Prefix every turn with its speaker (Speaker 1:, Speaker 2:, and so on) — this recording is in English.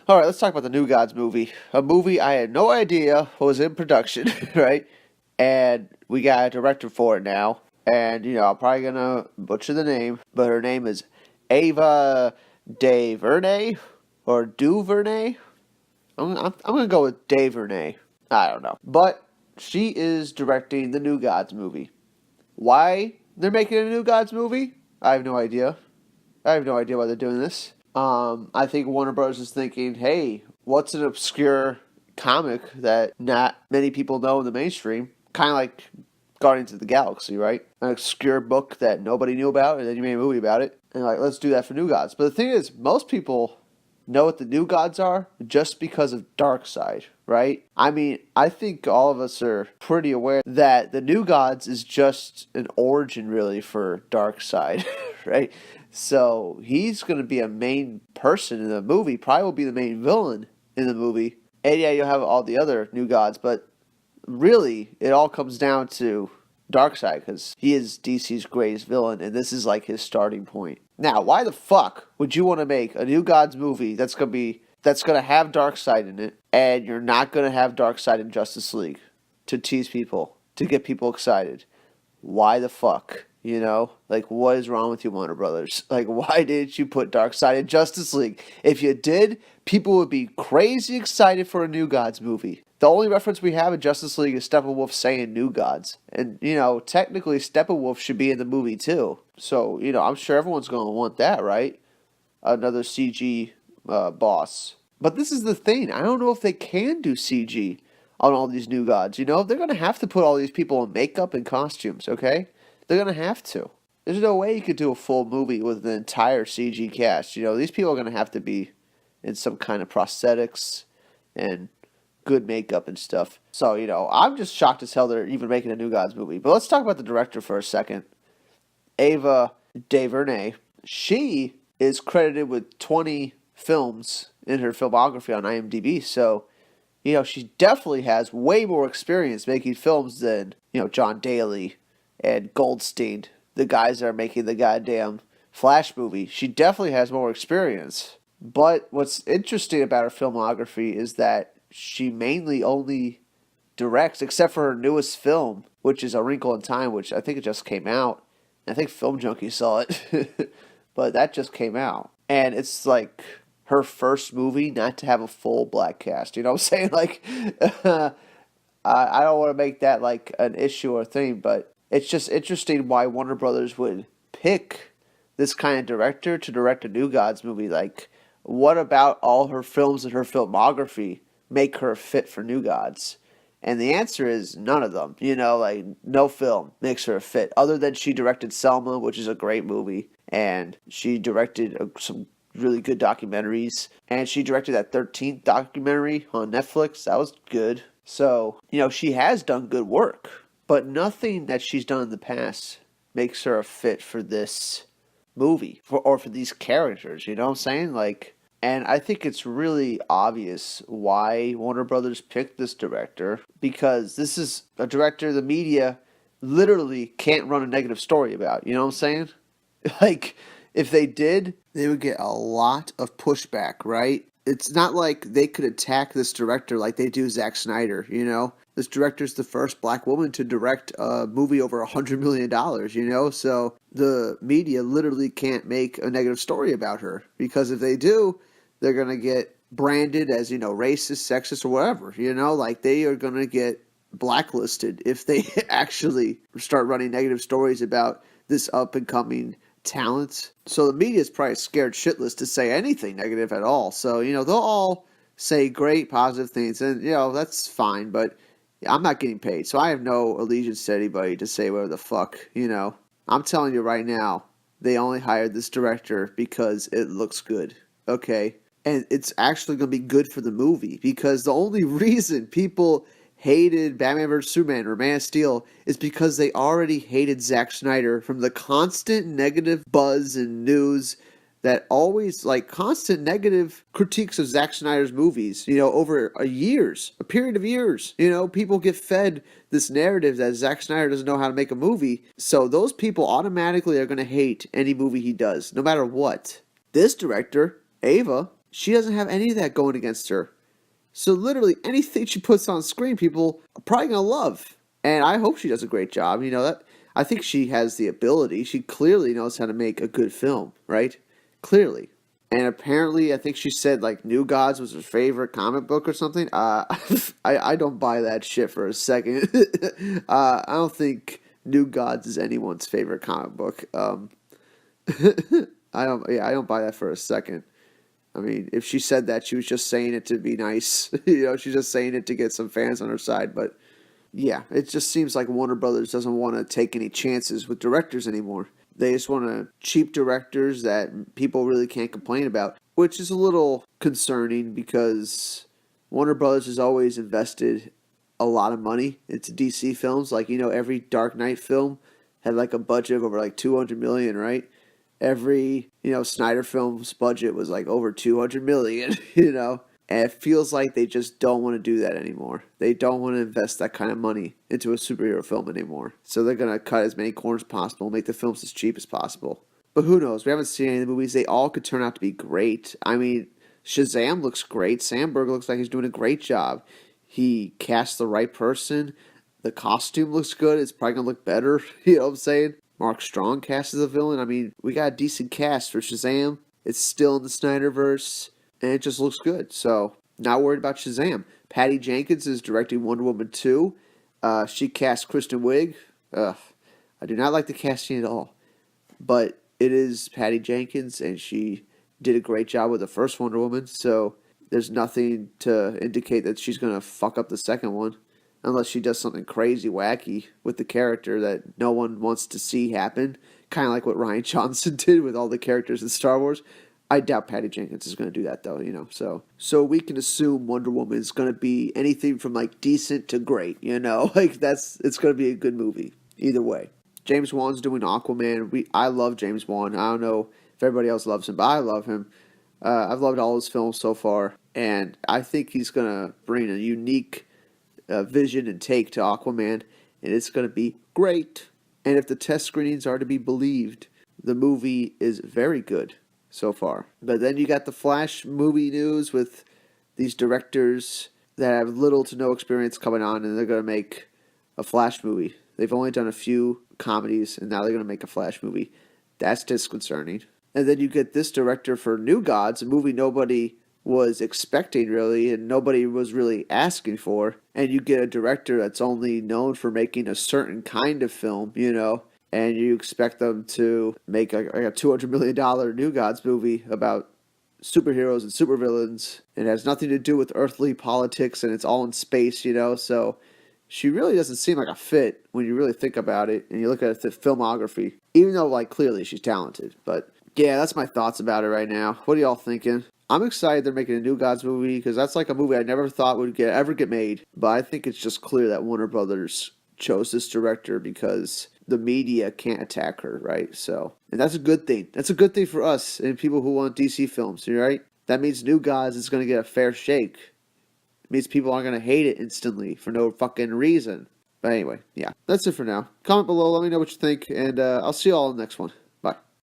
Speaker 1: All right, let's talk about the New Gods movie. A movie I had no idea was in production, right? And we got a director for it now. And, I'm probably going to butcher the name, but her name is Ava DuVernay or DuVernay. I'm going to go with DuVernay. I don't know. But she is directing the New Gods movie. Why they're making a New Gods movie? I have no idea. I have no idea why they're doing this. I think Warner Bros. Is thinking, hey, what's an obscure comic that not many people know in the mainstream? Kind of like Guardians of the Galaxy, right? An obscure book that nobody knew about, and then you made a movie about it. And let's do that for New Gods. But the thing is, most people know what the New Gods are just because of Darkseid, right? I mean, I think all of us are pretty aware that the New Gods is just an origin, really, for Darkseid, right? So he's going to be a main person in the movie, probably will be the main villain in the movie. And yeah, you'll have all the other New Gods, but really, it all comes down to Darkseid because he is DC's greatest villain, and this is like his starting point. Now, why the fuck would you want to make a New Gods movie that's gonna have Darkseid in it, and you're not gonna have Darkseid in Justice League to tease people, to get people excited? Why the fuck? What is wrong with you, Warner Brothers? Why didn't you put Darkseid in Justice League? If you did, people would be crazy excited for a New Gods movie. The only reference we have in Justice League is Steppenwolf saying New Gods. And, technically Steppenwolf should be in the movie too. So, I'm sure everyone's going to want that, right? Another CG boss. But this is the thing. I don't know if they can do CG on all these New Gods. They're going to have to put all these people in makeup and costumes, okay? They're going to have to. There's no way you could do a full movie with an entire CG cast. These people are going to have to be in some kind of prosthetics and good makeup and stuff. So, I'm just shocked as hell they're even making a New Gods movie. But let's talk about the director for a second. Ava DuVernay. She is credited with 20 films in her filmography on IMDb. So, she definitely has way more experience making films than, John Daly and Goldstein, the guys that are making the goddamn Flash movie. She definitely has more experience. But what's interesting about her filmography is that she mainly only directs, except for her newest film, which is A Wrinkle in Time, which I think it just came out. I think Film Junkie saw it, but that just came out. And it's like her first movie not to have a full black cast. You know what I'm saying? I don't want to make that like an issue or thing, but it's just interesting why Warner Brothers would pick this kind of director to direct a New Gods movie. What about all her films and her filmography make her fit for New Gods? And the answer is none of them. No film makes her a fit, other than she directed Selma, which is a great movie, and she directed some really good documentaries, and she directed that 13th documentary on Netflix. That was good. So, she has done good work. But nothing that she's done in the past makes her a fit for this movie or for these characters. You know what I'm saying? And I think it's really obvious why Warner Brothers picked this director, because this is a director the media literally can't run a negative story about. You know what I'm saying? If they did, they would get a lot of pushback, right? It's not like they could attack this director like they do Zack Snyder, This director's the first black woman to direct a movie over $100 million, So the media literally can't make a negative story about her, because if they do, they're going to get branded as, racist, sexist, or whatever, They are going to get blacklisted if they actually start running negative stories about this up-and-coming talent. So the media is probably scared shitless to say anything negative at all. So, they'll all say great, positive things, and, that's fine, but I'm not getting paid, so I have no allegiance to anybody to say whatever the fuck, I'm telling you right now, they only hired this director because it looks good, okay? And it's actually going to be good for the movie, because the only reason people hated Batman vs. Superman or Man of Steel is because they already hated Zack Snyder from the constant negative buzz and news that always, constant negative critiques of Zack Snyder's movies, over a period of years. People get fed this narrative that Zack Snyder doesn't know how to make a movie, so those people automatically are going to hate any movie he does, no matter what. This director, Ava, She doesn't have any of that going against her. So literally anything she puts on screen, people are probably gonna love. And I hope she does a great job. That I think she has the ability. She clearly knows how to make a good film, right? Clearly. And apparently, I think she said like New Gods was her favorite comic book or something. I don't buy that shit for a second. I don't think New Gods is anyone's favorite comic book. I don't buy that for a second. I mean, if she said that, she was just saying it to be nice. She's just saying it to get some fans on her side. But yeah, it just seems like Warner Brothers doesn't want to take any chances with directors anymore. They just want to cheap directors that people really can't complain about, which is a little concerning because Warner Brothers has always invested a lot of money into DC films. Like, every Dark Knight film had like a budget of over like 200 million, right? Every, Snyder film's budget was like over 200 million, And it feels like they just don't want to do that anymore. They don't want to invest that kind of money into a superhero film anymore. So they're going to cut as many corners as possible, make the films as cheap as possible. But who knows? We haven't seen any of the movies. They all could turn out to be great. I mean, Shazam looks great. Sandberg looks like he's doing a great job. He cast the right person. The costume looks good. It's probably going to look better. You know what I'm saying? Mark Strong cast as a villain. I mean, we got a decent cast for Shazam. It's still in the Snyderverse. And it just looks good. So, not worried about Shazam. Patty Jenkins is directing Wonder Woman 2. She cast Kristen Wiig. I do not like the casting at all. But it is Patty Jenkins, and she did a great job with the first Wonder Woman. So, there's nothing to indicate that she's going to fuck up the second one. Unless she does something crazy wacky with the character that no one wants to see happen. Kind of like what Rian Johnson did with all the characters in Star Wars. I doubt Patty Jenkins is going to do that, though, So we can assume Wonder Woman is going to be anything from, like, decent to great, Like, it's going to be a good movie, either way. James Wan's doing Aquaman. I love James Wan. I don't know if everybody else loves him, but I love him. I've loved all his films so far, and I think he's going to bring a unique vision and take to Aquaman, and it's going to be great. And if the test screenings are to be believed, the movie is very good so far. But then you got the Flash movie news with these directors that have little to no experience coming on, and they're going to make a Flash movie. They've only done a few comedies, and now they're going to make a Flash movie. That's disconcerting. And then you get this director for New Gods, a movie nobody was expecting really, and nobody was really asking for. And you get a director that's only known for making a certain kind of film, and you expect them to make a $200 million New Gods movie about superheroes and supervillains. It has nothing to do with earthly politics, and it's all in space, so she really doesn't seem like a fit when you really think about it, and you look at the filmography, even though, like, clearly she's talented. But, yeah, that's my thoughts about it right now. What are y'all thinking? I'm excited they're making a New Gods movie, because that's like a movie I never thought would ever get made. But I think it's just clear that Warner Brothers chose this director because the media can't attack her, right? So, and that's a good thing. That's a good thing for us and people who want DC films, right? That means New Gods is going to get a fair shake. It means people aren't going to hate it instantly for no fucking reason. But anyway, yeah, that's it for now. Comment below, let me know what you think, and I'll see you all in the next one.